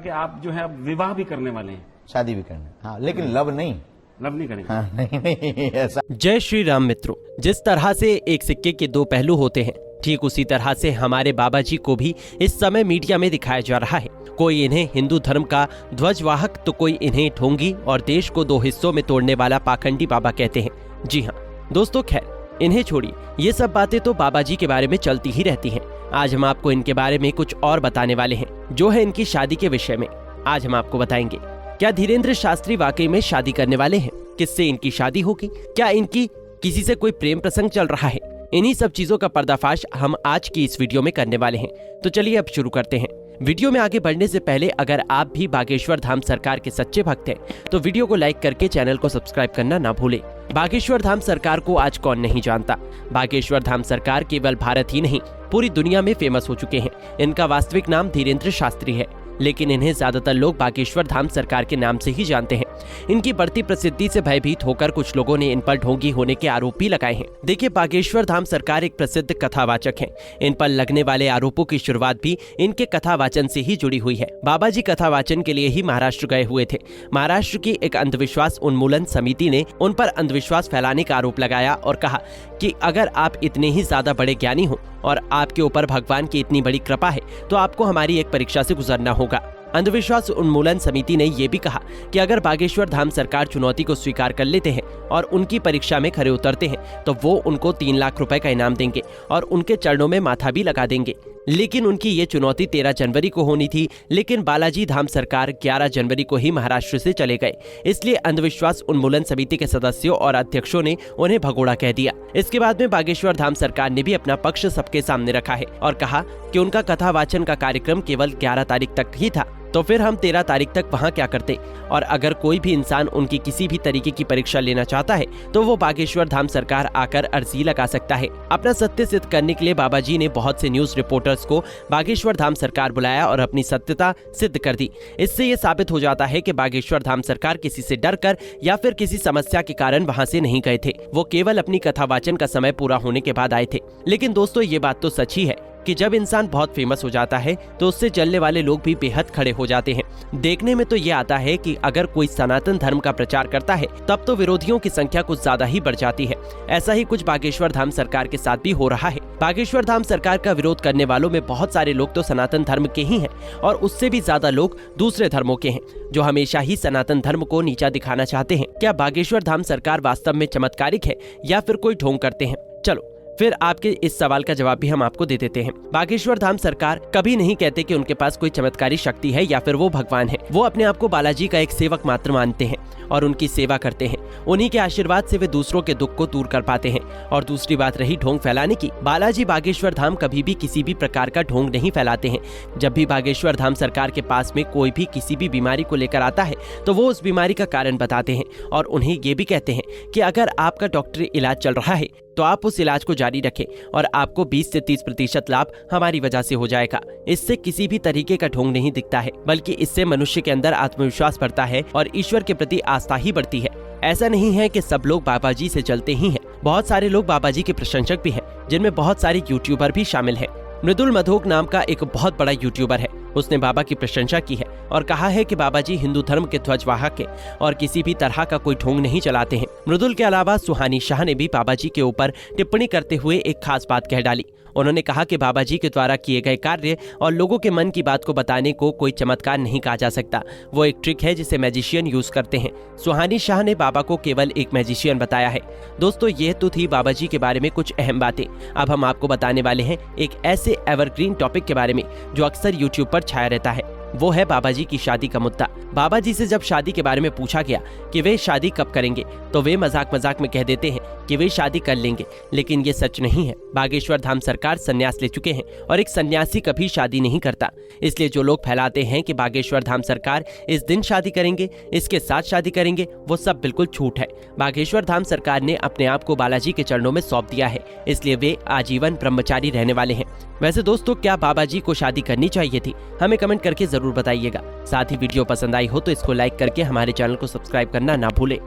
कि आप जो है अब विवाह भी करने वाले हैं, शादी भी करने, हाँ, लेकिन लव नहीं करेंगे। हाँ, नहीं ऐसा। जय श्री राम मित्रों, जिस तरह से एक सिक्के के दो पहलू होते हैं, ठीक उसी तरह से हमारे बाबा जी को भी इस समय मीडिया में दिखाया जा रहा है। कोई इन्हें हिंदू धर्म का ध्वजवाहक तो कोई इन्हें ढोंगी और देश को दो हिस्सों में तोड़ने वाला पाखंडी बाबा कहते हैं। जी हाँ दोस्तों, खैर इन्हें छोड़िए, ये सब बातें तो बाबा जी के बारे में चलती ही रहती हैं। आज हम आपको इनके बारे में कुछ और बताने वाले हैं, जो है इनकी शादी के विषय में। आज हम आपको बताएंगे, क्या धीरेन्द्र शास्त्री वाकई में शादी करने वाले हैं? किससे इनकी शादी होगी? क्या इनकी किसी से कोई प्रेम प्रसंग चल रहा है? इन्हीं सब चीजों का पर्दाफाश हम आज की इस वीडियो में करने वाले हैं। तो चलिए अब शुरू करते हैं। वीडियो में आगे बढ़ने से पहले अगर आप भी बागेश्वर धाम सरकार के सच्चे भक्त हैं तो वीडियो को लाइक करके चैनल को सब्सक्राइब करना ना भूलें। बागेश्वर धाम सरकार को आज कौन नहीं जानता। बागेश्वर धाम सरकार केवल भारत ही नहीं पूरी दुनिया में फेमस हो चुके हैं। इनका वास्तविक नाम धीरेन्द्र शास्त्री है, लेकिन इन्हें ज्यादातर लोग बागेश्वर धाम सरकार के नाम से ही जानते हैं। इनकी बढ़ती प्रसिद्धि से भयभीत होकर कुछ लोगों ने इन पर ढोंगी होने के आरोप भी लगाए हैं। देखिए, बागेश्वर धाम सरकार एक प्रसिद्ध कथावाचक हैं। इन पर लगने वाले आरोपों की शुरुआत भी इनके कथावाचन से ही जुड़ी हुई है। बाबा जी कथावाचन के लिए ही महाराष्ट्र गए हुए थे। महाराष्ट्र की एक अंधविश्वास उन्मूलन समिति ने उन पर अंधविश्वास फैलाने का आरोप लगाया और कहा कि अगर आप इतने ही ज्यादा बड़े ज्ञानी हो और आपके ऊपर भगवान की इतनी बड़ी कृपा है तो आपको हमारी एक परीक्षा से गुजरना होगा। अंधविश्वास उन्मूलन समिति ने यह भी कहा कि अगर बागेश्वर धाम सरकार चुनौती को स्वीकार कर लेते हैं और उनकी परीक्षा में खरे उतरते हैं तो वो उनको 3 लाख रुपए का इनाम देंगे और उनके चरणों में माथा भी लगा देंगे। लेकिन उनकी ये चुनौती 13 जनवरी को होनी थी, लेकिन बालाजी धाम सरकार 11 जनवरी को ही महाराष्ट्र से चले गए। इसलिए अंधविश्वास उन्मूलन समिति के सदस्यों और अध्यक्षों ने उन्हें भगोड़ा कह दिया। इसके बाद में बागेश्वर धाम सरकार ने भी अपना पक्ष सबके सामने रखा है और कहा कि उनका कथावाचन का कार्यक्रम केवल 11 तारीख तक ही था, तो फिर हम 13 तारीख तक वहाँ क्या करते। और अगर कोई भी इंसान उनकी किसी भी तरीके की परीक्षा लेना चाहता है तो वो बागेश्वर धाम सरकार आकर अर्जी लगा सकता है। अपना सत्य सिद्ध करने के लिए बाबा जी ने बहुत से न्यूज रिपोर्टर्स को बागेश्वर धाम सरकार बुलाया और अपनी सत्यता सिद्ध कर दी। इससे ये साबित हो जाता है कि बागेश्वर धाम सरकार किसी से डर कर या फिर किसी समस्या के कारण वहाँ से नहीं गए थे। वो केवल अपनी कथावाचन का समय पूरा होने के बाद आए थे। लेकिन दोस्तों, ये बात तो सच ही है कि जब इंसान बहुत फेमस हो जाता है तो उससे जलने वाले लोग भी बेहद खड़े हो जाते हैं। देखने में तो ये आता है कि अगर कोई सनातन धर्म का प्रचार करता है तब तो विरोधियों की संख्या कुछ ज्यादा ही बढ़ जाती है। ऐसा ही कुछ बागेश्वर धाम सरकार के साथ भी हो रहा है। बागेश्वर धाम सरकार का विरोध करने वालों में बहुत सारे लोग तो सनातन धर्म के ही हैं और उससे भी ज्यादा लोग दूसरे धर्मों के हैं, जो हमेशा ही सनातन धर्म को नीचा दिखाना चाहते हैं। क्या बागेश्वर धाम सरकार वास्तव में चमत्कारिक है या फिर कोई ढोंग करते हैं? चलो फिर आपके इस सवाल का जवाब भी हम आपको दे देते हैं। बागेश्वर धाम सरकार कभी नहीं कहते कि उनके पास कोई चमत्कारी शक्ति है या फिर वो भगवान है। वो अपने आप को बालाजी का एक सेवक मात्र मानते हैं और उनकी सेवा करते हैं। उन्हीं के आशीर्वाद से वे दूसरों के दुख को दूर कर पाते हैं। और दूसरी बात रही ढोंग फैलाने की, बालाजी बागेश्वर धाम कभी भी किसी भी प्रकार का ढोंग नहीं फैलाते हैं। जब भी बागेश्वर धाम सरकार के पास में कोई भी किसी भी बीमारी को लेकर आता है तो वो उस बीमारी का कारण बताते हैं और उन्हें ये भी कहते हैं कि अगर आपका डॉक्टरी इलाज चल रहा है तो आप उस इलाज को जारी रखें और आपको 20 से 30% लाभ हमारी वजह से हो जाएगा। इससे किसी भी तरीके का ढोंग नहीं दिखता है, बल्कि इससे मनुष्य के अंदर आत्मविश्वास बढ़ता है और ईश्वर के प्रति आस्था ही बढ़ती है। ऐसा नहीं है कि सब लोग बाबा जी से चलते ही हैं। बहुत सारे लोग बाबा जी के प्रशंसक भी हैं, जिनमें बहुत सारे यूट्यूबर भी शामिल हैं। मृदुल मधोक नाम का एक बहुत बड़ा यूट्यूबर है। उसने बाबा की प्रशंसा की है और कहा है कि बाबा जी हिंदू धर्म के ध्वजवाहक हैं और किसी भी तरह का कोई ढोंग नहीं चलाते हैं। मृदुल के अलावा सुहानी शाह ने भी बाबा जी के ऊपर टिप्पणी करते हुए एक खास बात कह डाली। उन्होंने कहा कि बाबा जी के द्वारा किए गए कार्य और लोगों के मन की बात को बताने को कोई चमत्कार नहीं कहा जा सकता। वो एक ट्रिक है जिसे मैजिशियन यूज करते हैं। सुहानी शाह ने बाबा को केवल एक मैजिशियन बताया है। दोस्तों, ये तो थी बाबा जी के बारे में कुछ अहम बातें। अब हम आपको बताने वाले हैं एक ऐसे एवरग्रीन टॉपिक के बारे में जो अक्सर यूट्यूब पर छाया रहता है। वो है बाबा जी की शादी का मुद्दा। बाबा जी से जब शादी के बारे में पूछा गया कि वे शादी कब करेंगे तो वे मजाक मजाक में कह देते हैं कि वे शादी कर लेंगे, लेकिन ये सच नहीं है। बागेश्वर धाम सरकार संन्यास ले चुके हैं और एक सन्यासी कभी शादी नहीं करता। इसलिए जो लोग फैलाते हैं कि बागेश्वर धाम सरकार इस दिन शादी करेंगे, इसके साथ शादी करेंगे, वो सब बिल्कुल झूठ है। बागेश्वर धाम सरकार ने अपने आप को बालाजी के चरणों में सौंप दिया है, इसलिए वे आजीवन ब्रह्मचारी रहने वाले हैं। वैसे दोस्तों, क्या बाबा जी को शादी करनी चाहिए थी? हमें कमेंट करके जरूर बताइएगा। साथ ही वीडियो पसंद आई हो तो इसको लाइक करके हमारे चैनल को सब्सक्राइब करना ना भूलें।